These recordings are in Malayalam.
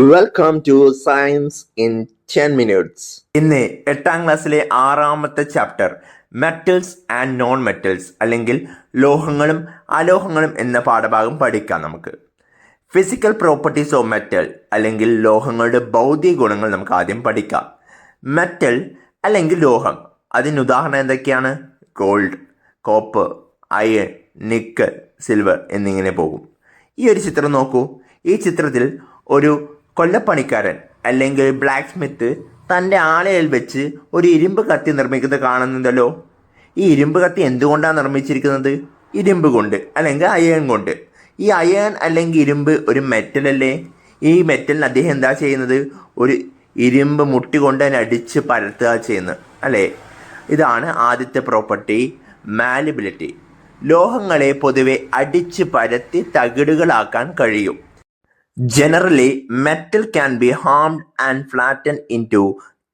Welcome to science in 10 minutes. ഇന്ന് 8ാം ക്ലാസ്സിലെ 6ാമത്തെ chapter metals and non metals അല്ലെങ്കിൽ ലോഹങ്ങളും അലോഹങ്ങളും എന്ന പാഠഭാഗം പഠിക്കാം. നമുക്ക് ഫിസിക്കൽ പ്രോപ്പർട്ടീസ് ഓഫ് മെറ്റൽ അല്ലെങ്കിൽ ലോഹങ്ങളുടെ ഭൗതിക ഗുണങ്ങൾ നമുക്ക് ആദ്യം പഠിക്കാം. മെറ്റൽ അല്ലെങ്കിൽ ലോഹം, അതിന് ഉദാഹരണം എന്തൊക്കെയാണ്? Gold, copper, iron, nickel, silver എന്നിങ്ങനെ പോകും. ഈ ഒരു ചിത്രം നോക്കൂ. ഈ ചിത്രത്തിൽ ഒരു കൊല്ലപ്പണിക്കാരൻ അല്ലെങ്കിൽ ബ്ലാക്ക് സ്മിത്ത് തൻ്റെ ആലയിൽ വെച്ച് ഒരു ഇരുമ്പ് കത്തി നിർമ്മിക്കുന്നത് കാണുന്നുണ്ടല്ലോ. ഈ ഇരുമ്പ് കത്തി എന്തുകൊണ്ടാണ് നിർമ്മിച്ചിരിക്കുന്നത്? ഇരുമ്പ് കൊണ്ട് അല്ലെങ്കിൽ അയൺ കൊണ്ട്. ഈ അയൺ അല്ലെങ്കിൽ ഇരുമ്പ് ഒരു മെറ്റലല്ലേ? ഈ മെറ്റലിന് അദ്ദേഹം എന്താ ചെയ്യുന്നത്? ഒരു ഇരുമ്പ് മുട്ടി കൊണ്ട് തന്നെ അടിച്ച് പരത്തുക ചെയ്യുന്നത് അല്ലേ? ഇതാണ് ആദ്യത്തെ പ്രോപ്പർട്ടി, മാലിബിലിറ്റി. ലോഹങ്ങളെ പൊതുവെ അടിച്ച് പരത്തി തകിടുകളാക്കാൻ കഴിയും. Generally, metal can be harmed and flattened into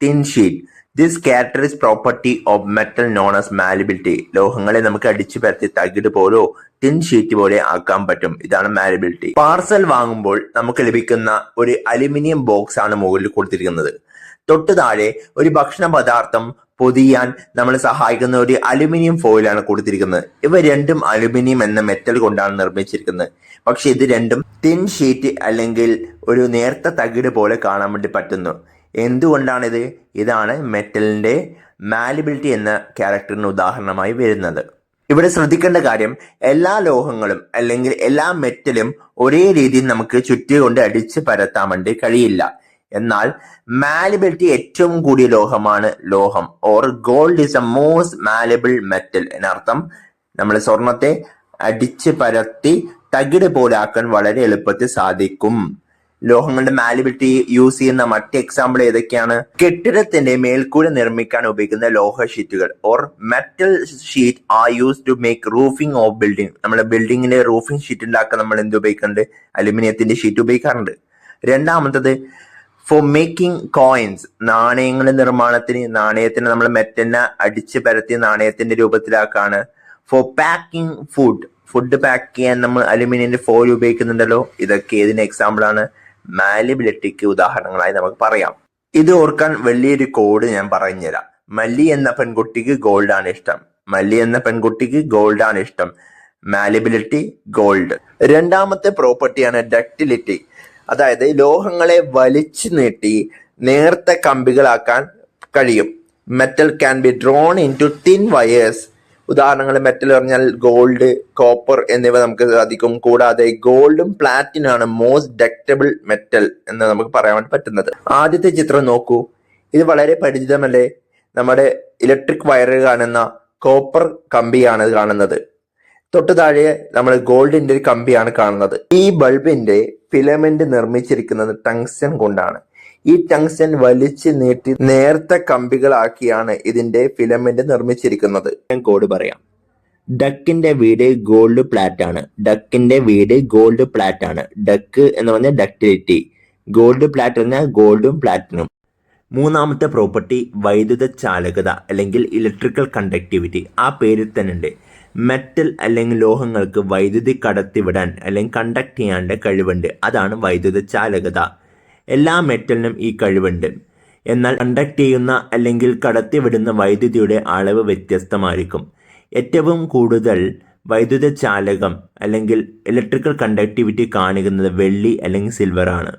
thin sheet. This characteristic property of metal known as malleability. ലോഹങ്ങളെ നമുക്ക് അടിച്ചു പരത്തി തകിട് പോലോ തിൻ ഷീറ്റ് പോലെ ആക്കാൻ പറ്റും. ഇതാണ് മാലിബിലിറ്റി. പാർസൽ വാങ്ങുമ്പോൾ നമുക്ക് ലഭിക്കുന്ന ഒരു അലുമിനിയം ബോക്സ് ആണ് മുകളിൽ കൊടുത്തിരിക്കുന്നത്. തൊട്ടു താഴെ ഒരു ഭക്ഷണ പദാർത്ഥം പൊതിയാൻ നമ്മളെ സഹായിക്കുന്ന ഒരു അലുമിനിയം ഫോയിലാണ് കൊടുത്തിരിക്കുന്നത്. ഇവ രണ്ടും അലുമിനിയം എന്ന മെറ്റൽ കൊണ്ടാണ് നിർമ്മിച്ചിരിക്കുന്നത്. പക്ഷെ ഇത് രണ്ടും തിൻ ഷീറ്റ് അല്ലെങ്കിൽ ഒരു നേർത്ത തകിട് പോലെ കാണാൻ വേണ്ടി പറ്റുന്നു. എന്തുകൊണ്ടാണിത്? ഇതാണ് മെറ്റലിന്റെ മാലിബിലിറ്റി എന്ന ക്യാരക്ടറിന് ഉദാഹരണമായി വരുന്നത്. ഇവിടെ ശ്രദ്ധിക്കേണ്ട കാര്യം, എല്ലാ ലോഹങ്ങളും അല്ലെങ്കിൽ എല്ലാ മെറ്റലും ഒരേ രീതിയിൽ നമുക്ക് ചുറ്റി കൊണ്ട് അടിച്ച് പരത്താൻ വേണ്ടി കഴിയില്ല. എന്നാൽ മാലിബിലിറ്റി ഏറ്റവും കൂടിയ ലോഹമാണ് ലോഹം. Or gold is A most malleable metal. എന്നർത്ഥം നമ്മൾ സ്വർണത്തെ അടിച്ച് പരത്തി തകിട് പോലാക്കാൻ വളരെ എളുപ്പത്തിൽ സാധിക്കും. ലോഹങ്ങളുടെ മാലിബിലിറ്റി യൂസ് ചെയ്യുന്ന മറ്റ് എക്സാമ്പിൾ ഏതൊക്കെയാണ്? കെട്ടിടത്തിന്റെ മേൽക്കൂര നിർമ്മിക്കാൻ ഉപയോഗിക്കുന്ന ലോഹ ഷീറ്റുകൾ or metal sheet are use to make roofing of building. നമ്മുടെ ബിൽഡിങ്ങിന്റെ റൂഫിംഗ് ഷീറ്റ് ഉണ്ടാക്കാൻ നമ്മൾ എന്ത് ഉപയോഗിക്കുന്നുണ്ട്? അലുമിനിയത്തിന്റെ ഷീറ്റ് ഉപയോഗിക്കാറുണ്ട്. രണ്ടാമത്തത് ഫോർ മേക്കിംഗ് കോയിൻസ്, നാണയങ്ങളുടെ നിർമ്മാണത്തിന് നാണയത്തിന് നമ്മൾ മെറ്റലിനെ അടിച്ച് പരത്തി നാണയത്തിന്റെ രൂപത്തിലാക്കാണ്. ഫോർ പാക്കിംഗ് ഫുഡ് പാക്ക് ചെയ്യാൻ നമ്മൾ അലുമിനിയം ഫോയിൽ ഉപയോഗിക്കുന്നുണ്ടല്ലോ. ഇതൊക്കെ ഏതിന് എക്സാമ്പിൾ ആണ്? മാലിബിലിറ്റിക്ക് ഉദാഹരണങ്ങളായി നമുക്ക് പറയാം. ഇത് ഓർക്കാൻ വലിയൊരു കോഡ് ഞാൻ പറഞ്ഞുതരാം. മല്ലി എന്ന പെൺകുട്ടിക്ക് ഗോൾഡാണ് ഇഷ്ടം. മല്ലി എന്ന പെൺകുട്ടിക്ക് ഗോൾഡാണ് ഇഷ്ടം. Malleability gold. രണ്ടാമത്തെ പ്രോപ്പർട്ടിയാണ് ഡക്റ്റിലിറ്റി. അതായത് ലോഹങ്ങളെ വലിച്ചു നീട്ടി നേർത്ത കമ്പികളാക്കാൻ കഴിയും. Metal can be drawn into thin wires. ഉദാഹരണങ്ങൾ മെറ്റൽ പറഞ്ഞാൽ ഗോൾഡ്, കോപ്പർ എന്നിവ നമുക്ക് സാധിക്കും. കൂടാതെ ഗോൾഡും പ്ലാറ്റിനാണ് മോസ്റ്റ് ഡക്റ്റബിൾ മെറ്റൽ എന്ന് നമുക്ക് പറയാൻ വേണ്ടി പറ്റുന്നത്. ആദ്യത്തെ ചിത്രം നോക്കൂ. ഇത് വളരെ പരിചിതമല്ലേ? നമ്മുടെ ഇലക്ട്രിക് വയറിൽ കാണുന്ന കോപ്പർ കമ്പിയാണ് കാണുന്നത്. തൊട്ടു താഴെ നമ്മൾ ഗോൾഡിന്റെ ഒരു കമ്പിയാണ് കാണുന്നത്. ഈ ബൾബിന്റെ ഫിലമെന്റ് നിർമ്മിച്ചിരിക്കുന്നത് ടങ്സ്റ്റൻ കൊണ്ടാണ്. ഈ ടങ്സ്റ്റൻ വലിച്ചു നീട്ടി നേർത്ത കമ്പികളാക്കിയാണ് ഇതിന്റെ ഫിലമെന്റ് നിർമ്മിച്ചിരിക്കുന്നത്. ഞാൻ കോഡ് പറയാം. ഡക്കിന്റെ വീട് ഗോൾഡ് പ്ലാറ്റ് ആണ്. ഡക്കിന്റെ വീട് ഗോൾഡ് പ്ലാറ്റ് ആണ്. ഡക്ക് എന്ന് പറഞ്ഞാൽ ഡക്റ്റിലിറ്റി, ഗോൾഡ് പ്ലാറ്റ് പറഞ്ഞാൽ ഗോൾഡും പ്ലാറ്റിനും. മൂന്നാമത്തെ പ്രോപ്പർട്ടി വൈദ്യുത ചാലകത അല്ലെങ്കിൽ ഇലക്ട്രിക്കൽ കണ്ടക്ടിവിറ്റി. ആ പേരിൽ തന്നെ ഉണ്ട്. മെറ്റൽ അല്ലെങ്കിൽ ലോഹങ്ങൾക്ക് വൈദ്യുതി കടത്തിവിടാൻ അല്ലെങ്കിൽ കണ്ടക്ട് ചെയ്യാണ്ട കഴിവുണ്ട്. അതാണ് വൈദ്യുത ചാലകത. എല്ലാ മെറ്റലിനും ഈ കഴിവുണ്ട്. എന്നാൽ കണ്ടക്ട് ചെയ്യുന്ന അല്ലെങ്കിൽ കടത്തിവിടുന്ന വൈദ്യുതിയുടെ അളവ് വ്യത്യസ്തമായിരിക്കും. ഏറ്റവും കൂടുതൽ വൈദ്യുത ചാലകം അല്ലെങ്കിൽ ഇലക്ട്രിക്കൽ കണ്ടക്ടിവിറ്റി കാണിക്കുന്നത് വെള്ളി അല്ലെങ്കിൽ സിൽവർ ആണ്.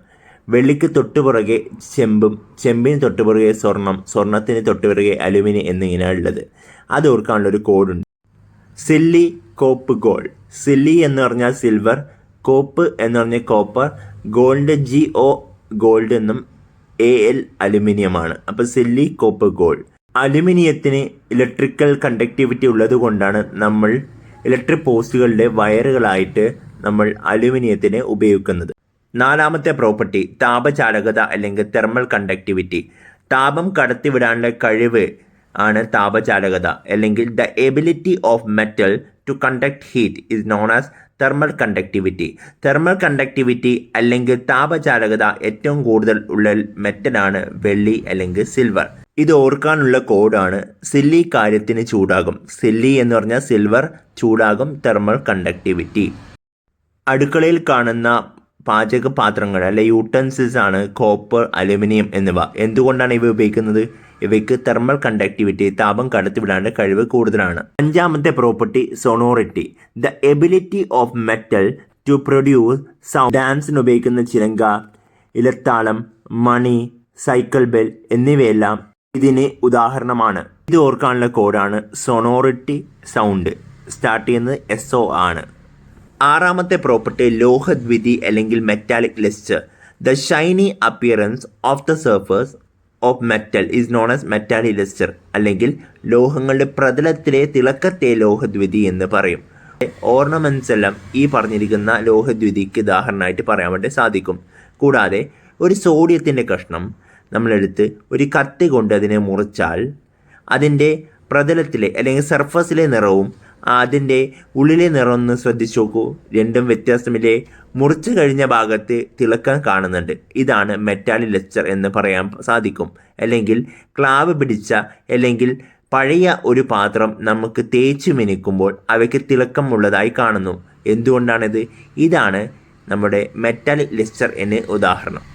വെള്ളിക്ക് തൊട്ടുപുറകെ ചെമ്പും, ചെമ്പിന് തൊട്ടുപുറകെ സ്വർണം, സ്വർണത്തിന് തൊട്ടുപുറകെ അലുമിനിയം എന്നിങ്ങനെയാണ് ഉള്ളത്. അത് ഓർക്കാനുള്ളൊരു കോഡുണ്ട്. സില്ലി, കോപ്പ്, ഗോൾഡ്. സില്ലി എന്ന് പറഞ്ഞാൽ സിൽവർ, കോപ്പ് എന്ന് പറഞ്ഞാൽ കോപ്പർ, ഗോൾഡ് GO ഗോൾഡ് എന്നും AL അലുമിനിയമാണ്. അപ്പോൾ സില്ലി, കോപ്പ്, ഗോൾഡ്. അലുമിനിയത്തിന് ഇലക്ട്രിക്കൽ കണ്ടക്ടിവിറ്റി ഉള്ളത് കൊണ്ടാണ് നമ്മൾ ഇലക്ട്രിക് പോസ്റ്റുകളുടെ വയറുകളായിട്ട് നമ്മൾ അലുമിനിയത്തിനെ ഉപയോഗിക്കുന്നത്. നാലാമത്തെ പ്രോപ്പർട്ടി താപചാലകത അല്ലെങ്കിൽ തെർമൽ കണ്ടക്ടിവിറ്റി. താപം കടത്തിവിടാനുള്ള കഴിവ് ആണ് താപചാലകത അല്ലെങ്കിൽ the ability of metal to conduct heat is known as thermal conductivity. Thermal conductivity അല്ലെങ്കിൽ താപചാലകത ഏറ്റവും കൂടുതൽ ഉള്ള മെറ്റലാണ് വെള്ളി അല്ലെങ്കിൽ സിൽവർ. ഇത് ഓർക്കാനുള്ള കോഡാണ് സില്ലി കാര്യത്തിന് ചൂടാകും. സില്ലി എന്ന് പറഞ്ഞാൽ സിൽവർ, ചൂടാകും തെർമൽ കണ്ടക്ടിവിറ്റി. അടുക്കളയിൽ കാണുന്ന പാചക പാത്രങ്ങൾ അല്ലെ യൂട്ടൻസിൽസ് ആണ് കോപ്പർ, അലുമിനിയം എന്നിവ. എന്തുകൊണ്ടാണ് ഇവ ഉപയോഗിക്കുന്നത്? ഇവയ്ക്ക് തെർമൽ കണ്ടക്ടിവിറ്റി, താപം കടത്തിവിടാനുള്ള കഴിവ് കൂടുതലാണ്. അഞ്ചാമത്തെ property sonority. The ability of metal to produce sound. ഡാൻസിന് ഉപയോഗിക്കുന്ന ചിലങ്ക, ഇലത്താളം, മണി, സൈക്കിൾ ബെൽ എന്നിവയെല്ലാം ഇതിന് ഉദാഹരണമാണ്. ഇത് ഓർക്കാനുള്ള കോഡാണ് സൊണോറിറ്റി സൗണ്ട്. സ്റ്റാർട്ട് ചെയ്യുന്നത് SO ആണ്. ആറാമത്തെ പ്രോപ്പർട്ടി ലോഹദ്വിതി അല്ലെങ്കിൽ metallic Leicester. The shiny appearance of the surface of metal is known as metallic lustre, അല്ലെങ്കിൽ ലോഹങ്ങളുടെ പ്രതലത്തിലെ തിളക്കത്തെ ലോഹദ്വിതി എന്ന് പറയും. ഓർണമെന്റ്സ് എല്ലാം ഈ പറഞ്ഞിരിക്കുന്ന ലോഹദ്വിതിക്ക് ഉദാഹരണമായിട്ട് പറയാൻ വേണ്ടി സാധിക്കും. കൂടാതെ ഒരു സോഡിയത്തിൻ്റെ കഷ്ണം നമ്മളെടുത്ത് ഒരു കത്തി കൊണ്ട് അതിനെ മുറിച്ചാൽ അതിൻ്റെ പ്രതലത്തിലെ അല്ലെങ്കിൽ സർഫസിലെ നിറവും അതിൻ്റെ ഉള്ളിലെ നിറം ഒന്ന് ശ്രദ്ധിച്ചു നോക്കൂ, രണ്ടും വ്യത്യാസമില്ലേ? മുറിച്ചു കഴിഞ്ഞ ഭാഗത്ത് തിളക്കം കാണുന്നുണ്ട്. ഇതാണ് മെറ്റാലിക് ലെസ്റ്റർ എന്ന് പറയാൻ സാധിക്കും. അല്ലെങ്കിൽ ക്ലാവ് പിടിച്ച അല്ലെങ്കിൽ പഴയ ഒരു പാത്രം നമുക്ക് തേച്ച് മിനുക്കുമ്പോൾ അവയ്ക്ക് തിളക്കം ഉള്ളതായി കാണുന്നു. എന്തുകൊണ്ടാണിത്? ഇതാണ് നമ്മുടെ മെറ്റാലിക് ലെസ്റ്റർ എന്ന് ഉദാഹരണം.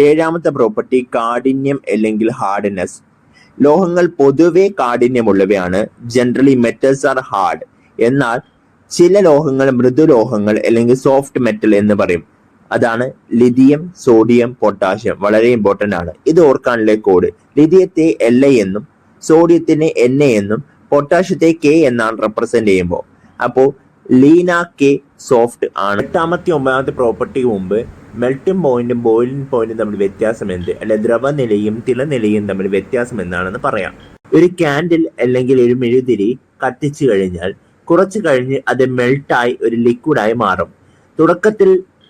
ഏഴാമത്തെ പ്രോപ്പർട്ടി കാഠിന്യം അല്ലെങ്കിൽ ഹാർഡ്നെസ്. ലോഹങ്ങൾ പൊതുവെ കാഠിന്യമുള്ളവയാണ്. Generally metals are hard. എന്നാൽ ചില ലോഹങ്ങൾ മൃദുലോഹങ്ങൾ അല്ലെങ്കിൽ സോഫ്റ്റ് മെറ്റൽ എന്ന് പറയും. അതാണ് ലിഥിയം, സോഡിയം, പൊട്ടാഷ്യം. വളരെ ഇമ്പോർട്ടൻ്റ് ആണ്. ഇത് ഓർക്കാനുള്ള കോഡ്. ലിഥിയത്തെ Li എന്നും സോഡിയത്തിനെ Na എന്നും പൊട്ടാഷ്യത്തെ K എന്നാണ് റെപ്രസെന്റ് ചെയ്യുമ്പോൾ. അപ്പോൾ ലീന K സോഫ്റ്റ് ആണ്. എട്ടാമത്തെ ഒമ്പതാമത്തെ പ്രോപ്പർട്ടിക്ക് മുമ്പ് മെൽറ്റിംഗ് പോയിന്റും ബോയിലിംഗ് പോയിന്റും തമ്മിൽ വ്യത്യാസം എന്ത്, അല്ലെ ദ്രവനിലയും തിളനിലയും തമ്മിൽ വ്യത്യാസം എന്താണെന്ന് പറയാം. ഒരു ക്യാൻഡിൽ അല്ലെങ്കിൽ ഒരു മെഴുതിരി കത്തിച്ചു കഴിഞ്ഞാൽ കുറച്ച് കഴിഞ്ഞ് അത് മെൽട്ടായി ഒരു ലിക്വിഡായി മാറും. തുടക്കത്തിൽ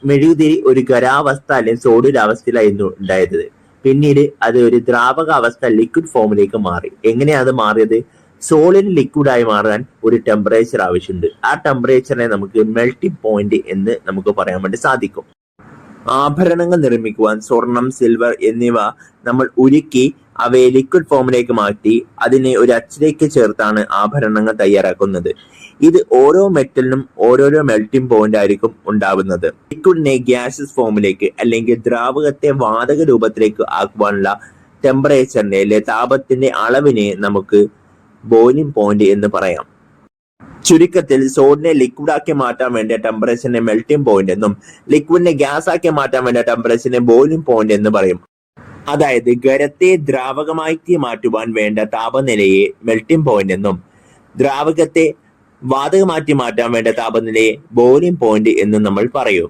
മെഴുകുതിരി ഒരു ഖരാവസ്ഥ അല്ലെങ്കിൽ സോളിഡ് അവസ്ഥയിലായിരുന്നു ഉണ്ടായത്. പിന്നീട് അത് ഒരു ദ്രാവക അവസ്ഥ ലിക്വിഡ് ഫോമിലേക്ക് മാറി. എങ്ങനെയാണ് അത് മാറിയത്? സോളിഡ് ലിക്വിഡായി മാറാൻ ഒരു ടെമ്പറേച്ചർ ആവശ്യമുണ്ട്. ആ ടെമ്പറേച്ചറിനെ നമുക്ക് മെൽറ്റിംഗ് പോയിന്റ് എന്ന് നമുക്ക് പറയാൻ വേണ്ടി സാധിക്കും. ആഭരണങ്ങൾ നിർമ്മിക്കുവാൻ സ്വർണം, സിൽവർ എന്നിവ നമ്മൾ ഉരുക്കി അവയെ ലിക്വിഡ് ഫോമിലേക്ക് മാറ്റി അതിനെ ഒരു അച്ചിലേക്ക് ചേർത്താണ് ആഭരണങ്ങൾ തയ്യാറാക്കുന്നത്. ഇത് ഓരോ മെറ്റലിനും ഓരോരോ മെൽറ്റിംഗ് പോയിന്റ് ആയിരിക്കും ഉണ്ടാവുന്നത്. ലിക്വിഡിനെ ഗ്യാസസ് ഫോമിലേക്ക് അല്ലെങ്കിൽ ദ്രാവകത്തെ വാതക രൂപത്തിലേക്ക് ആക്കുവാനുള്ള ടെമ്പറേച്ചറിന്റെ അല്ലെ താപത്തിന്റെ അളവിനെ നമുക്ക് ബോയിലിംഗ് പോയിന്റ് എന്ന് പറയാം. ചുരുക്കത്തിൽ സോഡിനെ ലിക്വിഡാക്കി മാറ്റാൻ വേണ്ടിയ ടെമ്പറേച്ചറിനെ മെൽറ്റിംഗ് പോയിന്റ് എന്നും ലിക്വിഡിനെ ഗ്യാസ് ആക്കി മാറ്റാൻ വേണ്ടിയ ടെമ്പറേച്ചറിനെ ബോയിലിംഗ് പോയിന്റ് എന്ന് പറയും. അതായത് ഖരത്തെ ദ്രാവകമാക്കി മാറ്റുവാൻ വേണ്ട താപനിലയെ മെൽറ്റിംഗ് പോയിന്റ് എന്നും ദ്രാവകത്തെ വാതകമാറ്റി മാറ്റാൻ വേണ്ട താപനിലയെ ബോയിലിംഗ് പോയിന്റ് എന്നും നമ്മൾ പറയും.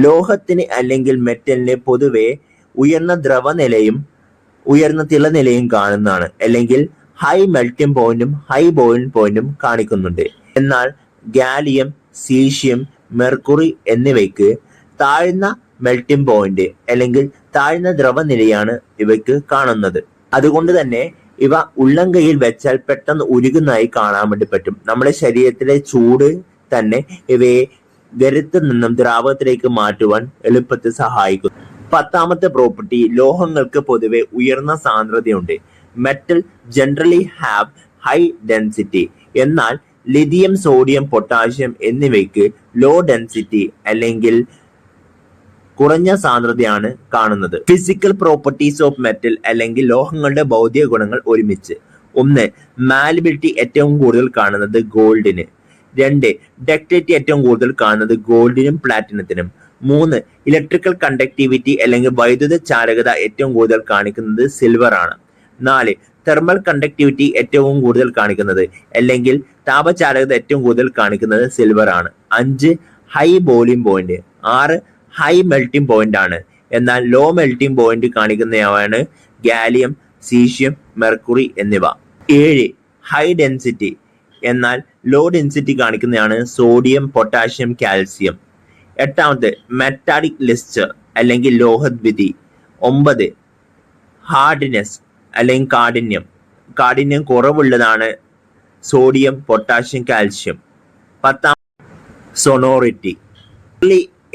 ലോഹത്തിന് അല്ലെങ്കിൽ മെറ്റലിന് പൊതുവെ ഉയർന്ന ദ്രവനിലയും ഉയർന്ന തിളനിലയും കാണുന്നതാണ്. അല്ലെങ്കിൽ ഹൈ മെൽറ്റിംഗ് പോയിന്റും ഹൈ ബോയിലിംഗ് പോയിന്റും കാണിക്കുന്നുണ്ട്. എന്നാൽ ഗാലിയം, സീഷ്യം, മെർക്കുറി എന്നിവയ്ക്ക് താഴ്ന്ന മെൽറ്റിംഗ് പോയിന്റ് അല്ലെങ്കിൽ താഴ്ന്ന ദ്രവനിലയാണ് ഇവയ്ക്ക് കാണുന്നത്. അതുകൊണ്ട് തന്നെ ഇവ ഉള്ളംകൈയിൽ വെച്ചാൽ പെട്ടെന്ന് ഉരുകുന്നതായി കാണാൻ വേണ്ടി പറ്റും. നമ്മുടെ ശരീരത്തിലെ ചൂട് തന്നെ ഇവയെ ഖരത്തിൽ നിന്നും ദ്രാവകത്തിലേക്ക് മാറ്റുവാൻ എളുപ്പത്തിൽ സഹായിക്കുന്നു. പത്താമത്തെ പ്രോപ്പർട്ടി ലോഹങ്ങൾക്ക് പൊതുവെ ഉയർന്ന സാന്ദ്രതയുണ്ട്. Metal generally have high density. എന്നാൽ ലിഥിയം, സോഡിയം, പൊട്ടാഷ്യം എന്നിവയ്ക്ക് ലോ ഡെൻസിറ്റി അല്ലെങ്കിൽ കുറഞ്ഞ സാന്ദ്രതയാണ് കാണുന്നത്. ഫിസിക്കൽ പ്രോപ്പർട്ടീസ് ഓഫ് മെറ്റൽ അല്ലെങ്കിൽ ലോഹങ്ങളുടെ ഭൗതിക ഗുണങ്ങൾ ഒരുമിച്ച്. 1. മാലിബിലിറ്റി ഏറ്റവും കൂടുതൽ കാണുന്നത് ഗോൾഡിന്. 2. ഡക്റ്റിലിറ്റി ഏറ്റവും കൂടുതൽ കാണുന്നത് ഗോൾഡിനും പ്ലാറ്റിനത്തിനും. 3. ഇലക്ട്രിക്കൽ കണ്ടക്ടിവിറ്റി അല്ലെങ്കിൽ വൈദ്യുത ചാലകത ഏറ്റവും കൂടുതൽ കാണിക്കുന്നത് സിൽവർ ആണ്. 4. തെർമൽ കണ്ടക്ടിവിറ്റി ഏറ്റവും കൂടുതൽ കാണിക്കുന്നത് അല്ലെങ്കിൽ താപചാലകത ഏറ്റവും കൂടുതൽ കാണിക്കുന്നത് സിൽവർ ആണ്. 5. High boiling point. 6. High melting point ആണ്. എന്നാൽ ലോ മെൽറ്റിംഗ് പോയിന്റ് കാണിക്കുന്നവയാണ് ഗാലിയം, സീഷ്യം, മെർക്കുറി എന്നിവ. 7. High density. എന്നാൽ ലോ ഡെൻസിറ്റി കാണിക്കുന്നതാണ് sodium, potassium, calcium. 8. Metallic lustre അല്ലെങ്കിൽ ലോഹദ്വിതി. 9. ഹാർഡ്നെസ് അല്ലെങ്കിൽ കാഠിന്യം കുറവുള്ളതാണ് sodium, potassium, calcium. 10. Sonority.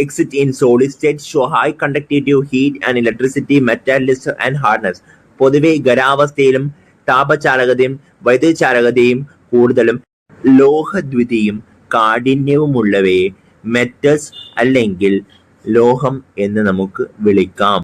Exit in solid state show high conductivity of heat and electricity, metal luster and hardness. പൊതുവെ ഖരാവസ്ഥയിലും താപചാലകതയും വൈദ്യുതചാലകതയും കൂടുതലും ലോഹദ്വിതിയും കാഠിന്യവുമുള്ളവയെ മെറ്റൽസ് അല്ലെങ്കിൽ ലോഹം എന്ന് നമുക്ക് വിളിക്കാം.